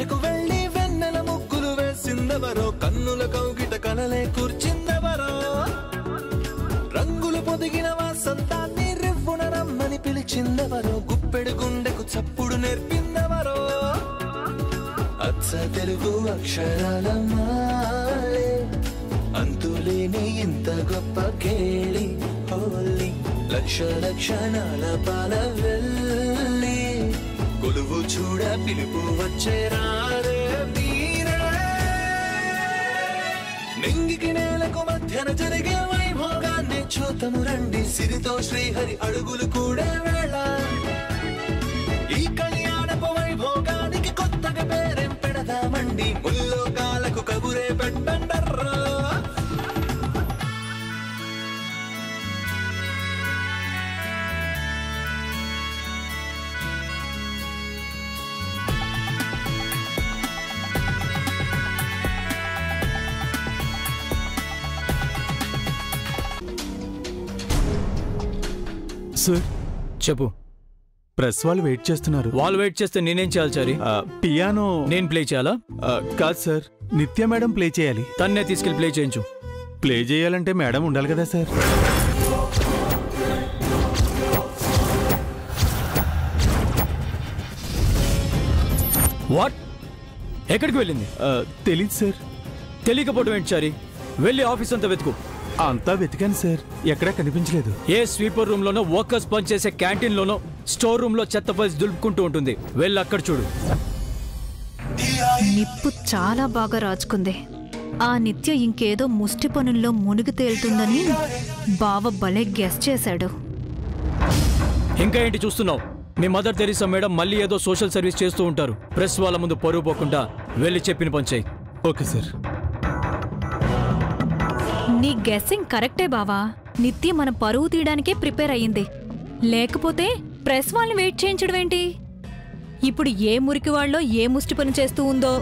బయటకు వెళ్ళి వెన్నెల ముగ్గులు వేసిందెవరో, కన్నుల కౌగిట కలలే కూర్చిందెవరో, రంగులు పొదిగిన వాసంతాన్ని రివ్వున రమ్మని పిలిచిందెవరో, గుప్పెడు గుండెకు చప్పుడు నేర్పిందెవరో, అచ్చ తెలుగు అక్షరాల మాలే అంతులేని ఇంత గొప్ప కేళి హోలీ, లక్ష లక్షణాల పాల వెళ్ళి కొలువు చూడ పిలుపు వచ్చే రారే మీరే, నింగికి నేలకు మధ్యన జరిగే వైభోగాన్ని చూతము రండి, సిరితో శ్రీహరి అడుగులు కూడా వేళ, ఈ కళ్యాణపు వైభోగానికి కొత్తగా పేరేం పెడదామండి, ముల్లోకాలకు కబురే పెట్టండర్రా. సార్ చెప్పు. ప్రెస్ వాళ్ళు వెయిట్ చేస్తున్నారు. వాళ్ళు వెయిట్ చేస్తే నేనేం చేయాలి చారి? పియానో నేను ప్లే చేయాలా? కాదు సార్, నిత్య మేడం ప్లే చేయాలి. తన్నే తీసుకెళ్ళి ప్లే చేయించు. ప్లే చేయాలంటే మేడం ఉండాలి కదా సార్. వాట్? ఎక్కడికి వెళ్ళింది? తెలీదు సార్. తెలియకపోవడం ఏంటి చారి? వెళ్ళి ఆఫీస్ అంతా వెతుకు. అంతా వెతికాను సార్, ఎక్కడా కనిపించలేదు. ఏ స్వీపర్ రూమ్ లోనో, వర్కర్స్ పనిచేసే క్యాంటీన్ లోనో, స్టోర్ రూమ్ లో చెత్త ఫైల్స్ దులుపుకుంటూ ఉంటుంది. వెళ్ళి అక్కడ చూడు. నిప్పు చాలా బాగా రాజుకుంది. ఆ నిత్య ఇంకేదో ముష్టి పనుల్లో మునిగి తేలుతుందని బావ భలే గెస్ చేశాడు. ఇంకా ఏంటి చూస్తున్నావు? మీ మదర్ తెరీసా మేడం మళ్ళీ ఏదో సోషల్ సర్వీస్ చేస్తూ ఉంటారు. ప్రెస్ వాళ్ళ ముందు పరువు పోకుండా వెళ్ళి చెప్పిన పని చేయి. Okay sir. నీ గెస్సింగ్ కరెక్టే బావా. నిత్య మన పరువు తీయడానికే ప్రిపేర్ అయ్యింది. లేకపోతే ప్రెస్ వాళ్ళని వెయిట్ చేయించడం ఏంటి? ఇప్పుడు ఏ మురికి వాళ్ళో ఏ ముష్టి పని చేస్తూ ఉందో.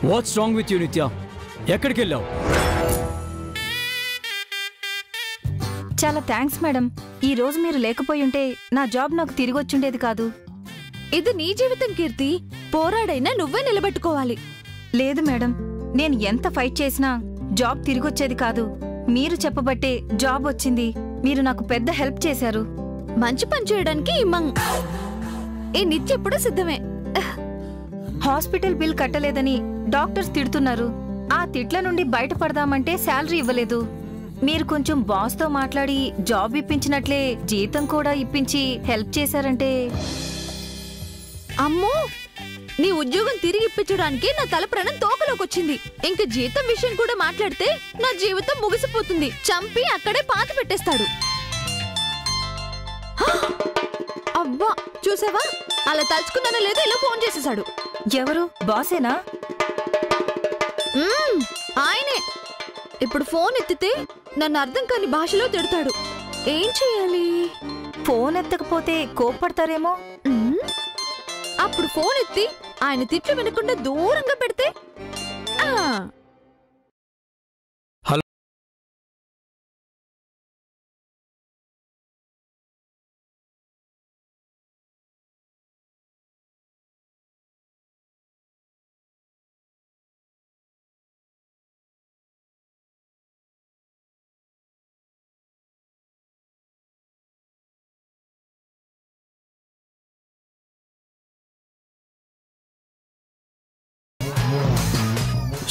వాట్స్ రాంగ్ విత్ యూ నిత్య? ఎక్కడికి వెళ్ళావు? చాలా థ్యాంక్స్ మేడం. ఈ రోజు మీరు లేకపోయి ఉంటే నా జాబ్ నాకు తిరిగి వచ్చుండేది కాదు. ఇది నీ జీవితం కీర్తి. పోరాడైనా నువ్వే నిలబెట్టుకోవాలి. లేదు మేడం, నేను ఎంత ఫైట్ చేసినా జాబ్ తిరిగొచ్చేది కాదు. మీరు చెప్పబట్టే జాబ్ వచ్చింది. మీరు నాకు పెద్ద హెల్ప్ చేశారు. మంచి పని చేయడానికి ఈ నిత్య ఎప్పుడూ సిద్ధమే. హాస్పిటల్ బిల్ కట్టలేదని డాక్టర్స్ తిడుతున్నారు. ఆ తిట్ల నుండి బయటపడదామంటే శాలరీ ఇవ్వలేదు. మీరు కొంచెం బాస్తో మాట్లాడి జాబ్ ఇప్పించినట్లే జీతం కూడా ఇప్పించి హెల్ప్ చేశారంటే. అమ్మో, నీ ఉద్యోగం తిరిగి ఇప్పించడానికి నా తల ప్రాణం తోకలోకొచ్చింది. ఇంక జీతం విషయం కూడా మాట్లాడితే నా జీవితం ముగిసిపోతుంది. చంపి అక్కడే పాతి పెట్టేస్తాడు. అబ్బా, చూసావా? అలా తలుచుకున్నానో లేదో ఇలా ఫోన్ చేసేశాడు. ఎవరు? బాసేనా? ఆయనే. ఇప్పుడు ఫోన్ ఎత్తితే నన్ను అర్థం కాని భాషలో తిడతాడు. ఏం చెయ్యాలి? ఫోన్ ఎత్తకపోతే కోప్పడతారేమో. అప్పుడు ఫోన్ ఎత్తి ఆయన తిట్లు వినకుండా దూరంగా పెడితే. హలో.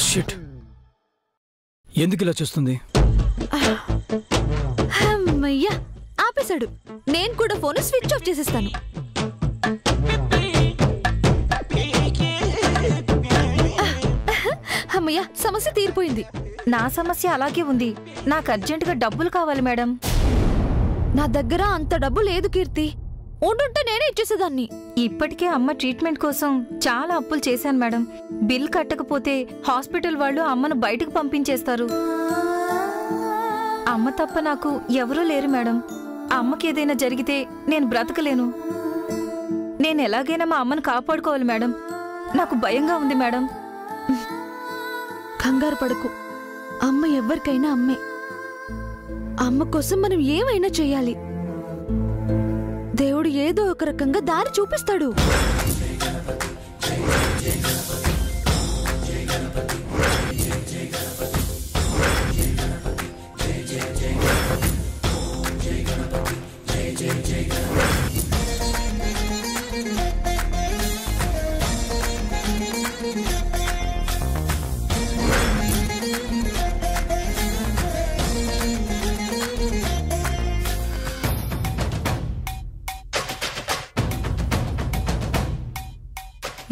షిట్, ఎందుకు ఇలా చేస్తుంది? అమ్మయ్యా, ఆపేశాడు. నేను కూడా ఫోన్ స్విచ్ ఆఫ్ చేసేస్తాను. అమ్మయ్యా, సమస్య తీరిపోయింది. నా సమస్య అలాగే ఉంది. నాకు అర్జెంటుగా డబ్బులు కావాలి మేడం. నా దగ్గర అంత డబ్బు లేదు కీర్తి. ఉండుంటే నేనే ఇచ్చేసేదాన్ని. ఇప్పటికే అమ్మ ట్రీట్మెంట్ కోసం చాలా అప్పులు చేశాను మేడం. బిల్ కట్టకపోతే హాస్పిటల్ వాళ్ళు అమ్మను బయటకు పంపించేస్తారు. అమ్మ తప్ప నాకు ఎవరూ లేరు మేడం. అమ్మకి ఏదైనా జరిగితే నేను బ్రతకలేను. నేను ఎలాగైనా మా అమ్మను కాపాడుకోవాలి మేడం. నాకు భయంగా ఉంది మేడం. కంగారు పడకు. అమ్మ ఎవరికైనా అమ్మే. అమ్మ కోసం మనం ఏమైనా చెయ్యాలి. దేవుడు ఏదో ఒక రకంగా దారి చూపిస్తాడు.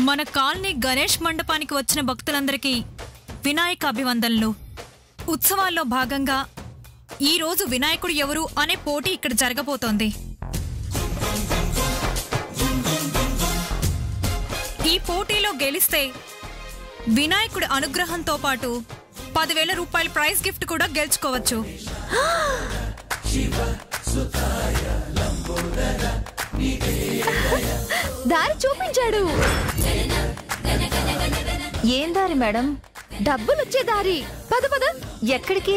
మన కాలనీ గణేష్ మండపానికి వచ్చిన భక్తులందరికీ వినాయక అభివందనలు. ఉత్సవాల్లో భాగంగా ఈ రోజు వినాయకుడు ఎవరు అనే పోటీ ఇక్కడ జరగబోతోంది. ఈ పోటీలో గెలిస్తే వినాయకుడి అనుగ్రహంతో పాటు 10,000 రూపాయల ప్రైజ్ గిఫ్ట్ కూడా గెలుచుకోవచ్చు. దారి చూపించాడు. ఏం దారి మేడం? డబ్బులొచ్చే దారి. పద పద. ఎక్కడికి?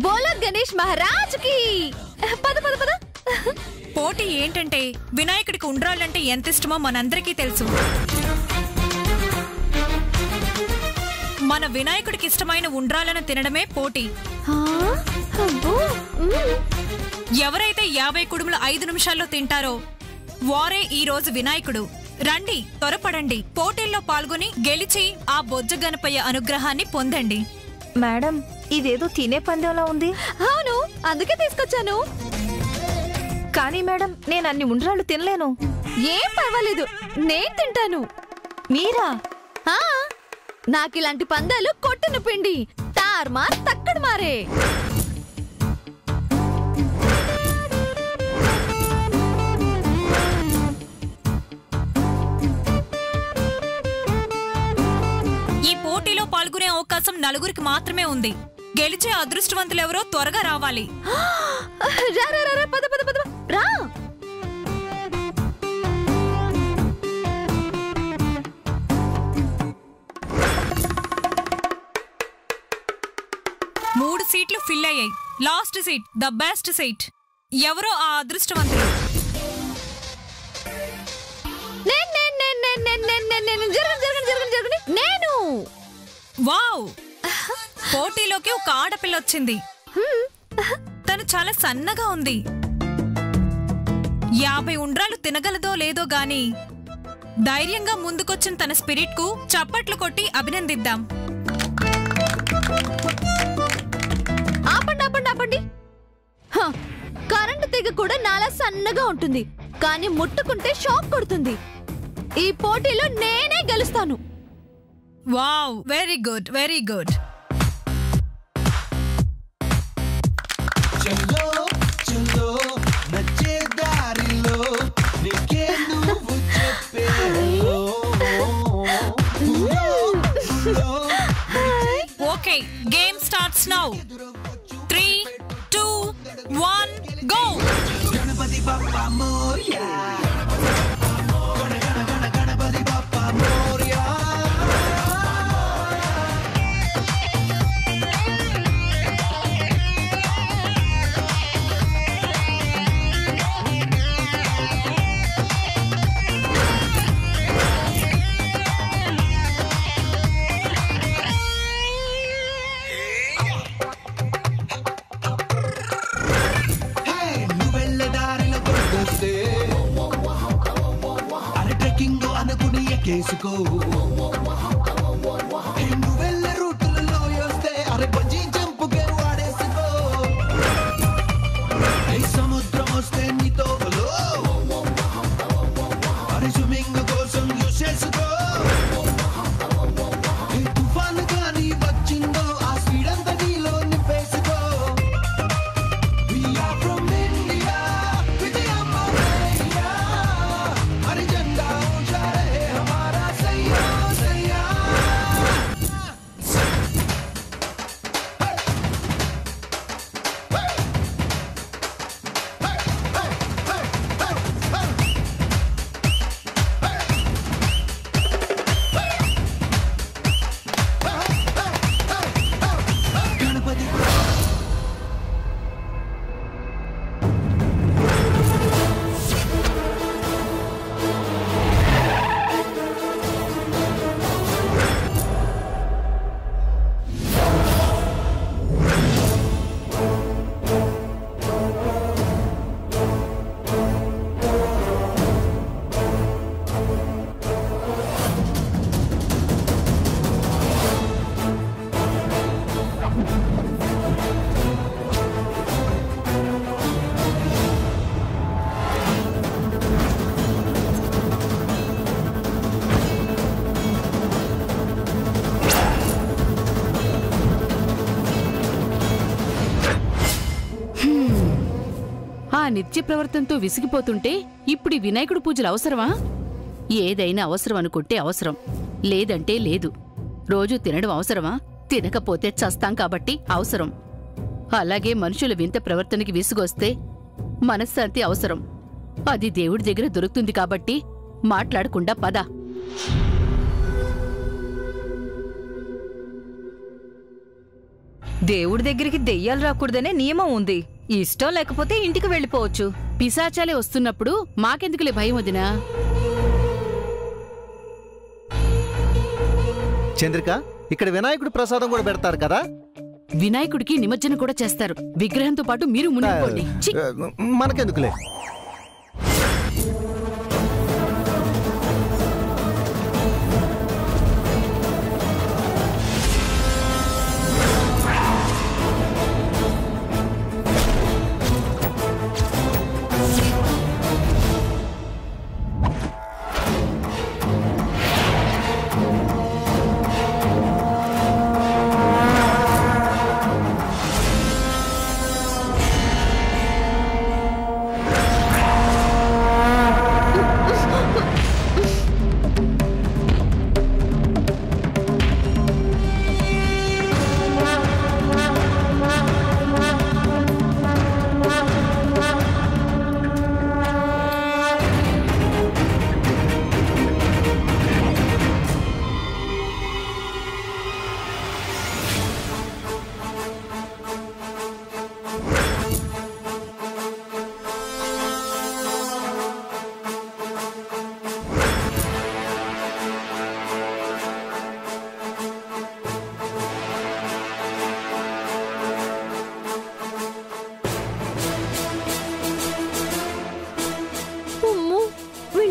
బోలో గణేష్ మహారాజ్కి. పద పద పద. పోటీ ఏంటంటే వినాయకుడికి ఉండ్రాళ్ళంటే ఎంత ఇష్టమో మనందరికీ తెలుసు. మన వినాయకుడికి ఇష్టమైన ఉండ్రాలను తినడమే పోటీ. ఎవరైతే 50 కుడుములు 5 నిమిషాల్లో తింటారో వారే ఈ రోజు వినాయకుడు. రండి, త్వరపడండి, పోటీల్లో పాల్గొని గెలిచి ఆ బొజ్జ గణపయ్య అనుగ్రహాన్ని పొందండి. మేడం, ఇదేదో తినే పందెంలా ఉంది. అవును, అందుకే తీసుకొచ్చాను. కానీ మేడం, నేను అన్ని ఉండ్రాళ్ళు తినలేను. ఏం పర్వాలేదు, నేను తింటాను. మీరా? నాకిలాంటి పందాలు కొట్టిన పిండి. తార్మార్ తక్కడు మారే. ఈ పోటీలో పాల్గొనే అవకాశం 4 మాత్రమే ఉంది. గెలిచే అదృష్టవంతులెవరో త్వరగా రావాలి. రా రా రా, పద పద పద రా. మూడు సీట్లు ఫిల్ అయ్యాయి. Last seat, the best seat. ఎవరో ఆ అదృష్టవంతులు. నేను. వావ్! పోటీలోకి ఒక ఆడపిల్ల వచ్చింది. తను చాలా సన్నగా ఉంది. 50 ఉండ్రాలు తినగలదో లేదో గాని ధైర్యంగా ముందుకొచ్చిన తన స్పిరిట్ కు చప్పట్లు కొట్టి అభినందిద్దాం. ఆపండి ఆపండి ఆపండి. కరెంటు తీగ కూడా నాలా సన్నగా ఉంటుంది, కానీ ముట్టుకుంటే షాక్ కొడుతుంది. ఈ పోటీలో నేనే గెలుస్తాను. Wow, very good, very good. చలో చలో నచ్చే దారిలో నీకే నువ్వు చెప్పేలో. Okay, game starts now. 3, 2, 1 go. Ganpati Bappa Morya, Ganpati Bappa Morya. కేసుకో నువ్వెళ్ళే రూట్లలో వస్తే అరే బజ్జీ జంపుకే వాడేసుకో. సముద్రం వస్తే నీతో అరే స్విమ్మింగ్ కోసం యూస్ చేసుకో. తుఫాను కానీ వచ్చిందో ఆ స్పీడ్ అంతా నీలో నింపేసుకో. We are from India, Vijayamma అరే జెండా ఊచా రే హమారా సయ్యా సయ్యా. నిత్య ప్రవర్తనతో విసిగిపోతుంటే ఇప్పుడు వినాయకుడు పూజలు అవసరమా? ఏదైనా అవసరం అనుకుంటే అవసరం, లేదంటే లేదు. రోజూ తినడం అవసరమా? తినకపోతే చస్తాం కాబట్టి అవసరం. అలాగే మనుషుల వింత ప్రవర్తనకి విసుగొస్తే మనశ్శాంతి అవసరం. అది దేవుడి దగ్గర దొరుకుతుంది కాబట్టి మాట్లాడకుండా పద. దేవుడి దగ్గరికి దెయ్యాలు రాకూడదనే నియమం ఉంది. ఇష్టం లేకపోతే ఇంటికి వెళ్ళిపోవచ్చు. పిశాచాలే వస్తున్నప్పుడు మాకెందుకులే భయం వదినా? చంద్రిక, ఇక్కడ వినాయకుడి ప్రసాదం కూడా పెడతారు కదా? వినాయకుడికి నిమజ్జనం కూడా చేస్తారు. విగ్రహంతో పాటు మీరు మునిగిపోండి. ఛీ! మనకెందుకులే.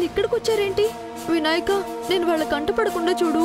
ఇక్కడికి వచ్చారేంటి? వినాయక, నేను వాళ్ళ కంట పడకుండా చూడు.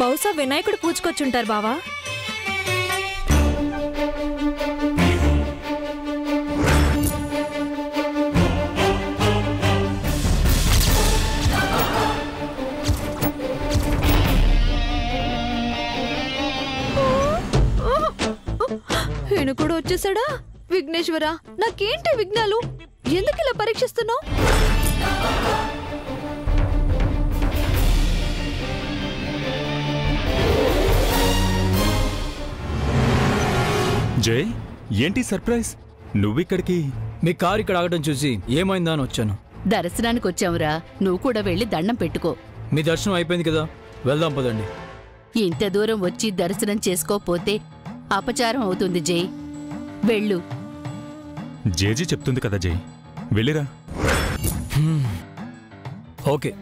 బహుశా వినాయకుడు పూజకొచ్చుంటారు బావా. ఈయన కూడా వచ్చేసాడా? విఘ్నేశ్వరా, నాకేంటి విఘ్నాలు? ఎందుకు ఇలా పరీక్షిస్తున్నావు? జై, ఏంటి సర్ప్రైజ్? నువ్విక్కడికి? మీ కారు ఇక్కడ ఆగడం చూసి ఏమైందా అని వచ్చాను. దర్శనానికి వచ్చావురా, నువ్వు కూడా వెళ్ళి దండం పెట్టుకో. మీ దర్శనం అయిపోయింది కదా, వెళ్దాం పదండి. ఇంత దూరం వచ్చి దర్శనం చేసుకోపోతే అపచారం అవుతుంది జై. వెళ్ళు. జేజీ చెప్తుంది కదా జై, వెళ్ళిరా. ఓకే.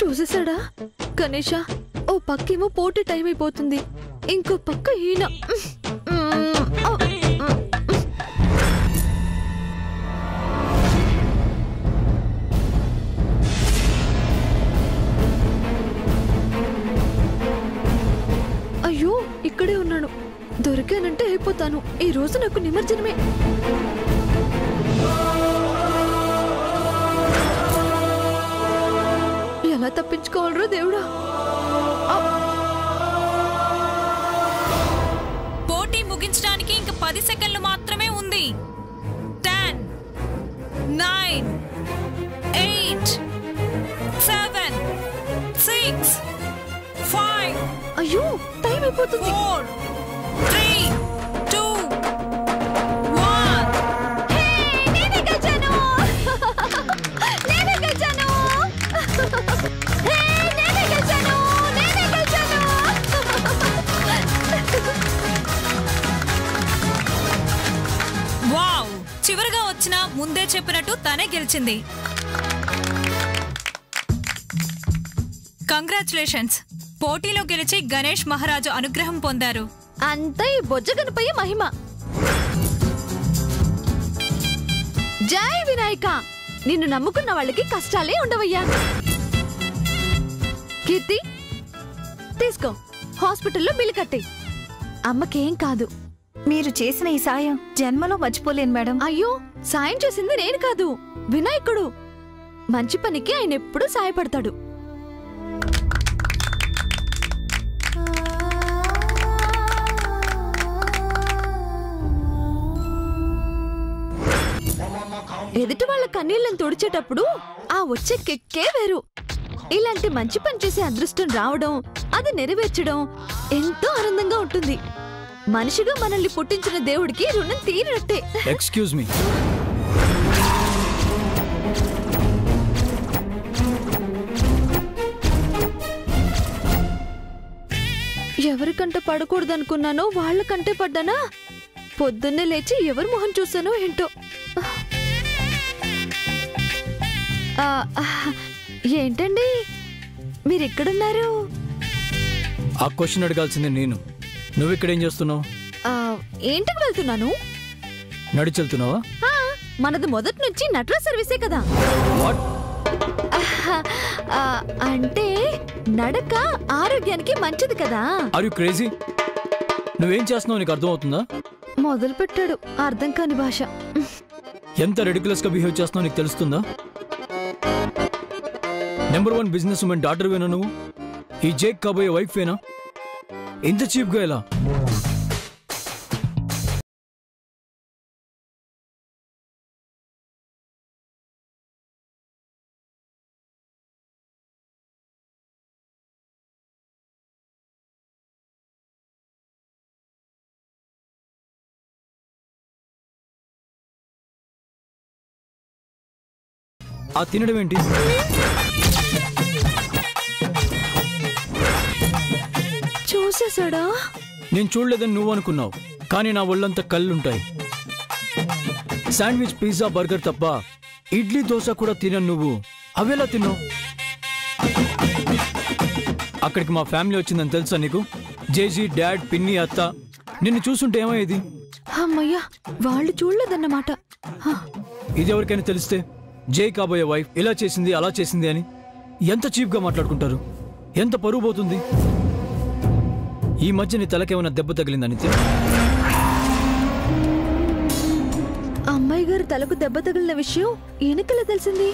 చూసేసాడా గణేష? ఓ పక్కేమో పోటీ టైం అయిపోతుంది, ఇంకో పక్క ఈయన. అయ్యో, ఇక్కడే ఉన్నాడు. దొరికానంటే అయిపోతాను. ఈ రోజు నాకు నిమజ్జనమే. ఎలా తప్పించుకోవాలరా దేవుడా? పోటీ ముగించడానికి ఇంక 10 సెకండ్లు మాత్రమే ఉంది. 10, 9, 8, 7, 6, 5. అయ్యో, టైం అయిపోతుంది. 4, 3, 2, 1. నేనే గెలిచాను. నేనే గెలిచాను. నేనే గెలిచాను. నేనే గెలిచాను. వావ్! చివరిగా వచ్చిన ముందే చెప్పినట్టు తనే గెలిచింది. కంగ్రాచులేషన్స్! పోటీలో గెలిచి గణేష్ మహారాజు అనుగ్రహం పొందారు. అంతా ఈ బొజ్జ గణపయ్య మహిమ. జై వినాయక! నిన్ను నమ్ముకున్న వాళ్ళకి కష్టాలే ఉండవయ్యా. కీర్తి, తీసుకో, హాస్పిటల్లో బిల్లు కట్టి. అమ్మకేం కాదు. మీరు చేసిన ఈ సాయం జన్మలో మర్చిపోలేను మేడం. అయ్యో, సాయం చేసింది నేను కాదు, వినాయకుడు. మంచి పనికి ఆయన ఎప్పుడూ సాయపడతాడు. ఎదుటి వాళ్ళ కన్నీళ్ళని తుడిచేటప్పుడు ఆ వచ్చే కిక్కే వేరు. ఇలాంటి మంచి పని చేసే అదృష్టం రావడం, అది నెరవేర్చడం ఎంతో ఆనందంగా ఉంటుంది. మనిషిగా మనల్ని పుట్టించిన దేవుడికి రుణం తీరినట్టే. Excuse me. ఎవరికంట పడకూడదనుకున్నానో వాళ్ళకంటే పడ్డానా? పొద్దున్నే లేచి ఎవరి మొహం చూసానో ఏంటో. ఏంటండి మీరిక్కడున్నారు? ఆ క్వశ్చన్ అడగాల్సిందే నేను. నువ్వు ఇక్కడేం చేస్తున్నావు? ఏంటికి వెళ్తున్నాను? నడిచెళ్తున్నావా? మనది మొదటి నుంచి నట్రా సర్వీసే కదా. వాట్? అంటే నడక ఆరోగ్యానికి మంచిది కదా. Are you crazy? నువ్వేం చేస్తున్నావు నీకు అర్థమవుతుందా? మొదలు పెట్టాడు అర్థం కాని భాష. ఎంత రెడిక్యులస్ గా బిహేవ్ చేస్తున్నావు నీకు తెలుస్తుందా? నెంబర్ 1 బిజినెస్ ఉమెన్ డాటర్ వేనా నువ్వు? ఈ జేక్ కాబోయే వైఫ్ వేనా? ఇంత చీప్ గా ఎలా? ఆ తినడం ఏంటి? చూసేసాడా? నేను చూడలేదని నువ్వు అనుకున్నావు, కానీ నా ఒళ్ళంతా కళ్ళుంటాయి. శాండ్విచ్, పిజ్జా, బర్గర్ తప్ప ఇడ్లీ, దోశ కూడా తినను. నువ్వు అవేలా తిన్నావు? అక్కడికి మా ఫ్యామిలీ వచ్చిందని తెలుసా నీకు? జేజీ, డాడ్, పిన్ని, అత్త. నిన్ను చూసుంటే ఏమయ్యేది? అమ్మయ్యా, వాళ్ళు చూడలేదన్నమాట. ఇది ఎవరికైనా తెలిస్తే జై కాబోయే వైఫ్ ఇలా చేసింది అలా చేసింది అని ఎంత చీప్గా మాట్లాడుకుంటారు. ఎంత పరువు పోతుంది. ఈ మధ్య నీ తలకేమైనా దెబ్బ తగిలిందా నిత్య? అమ్మాయి గారి తలకు దెబ్బ తగిలిన విషయం ఈయనకెలా తెలిసింది?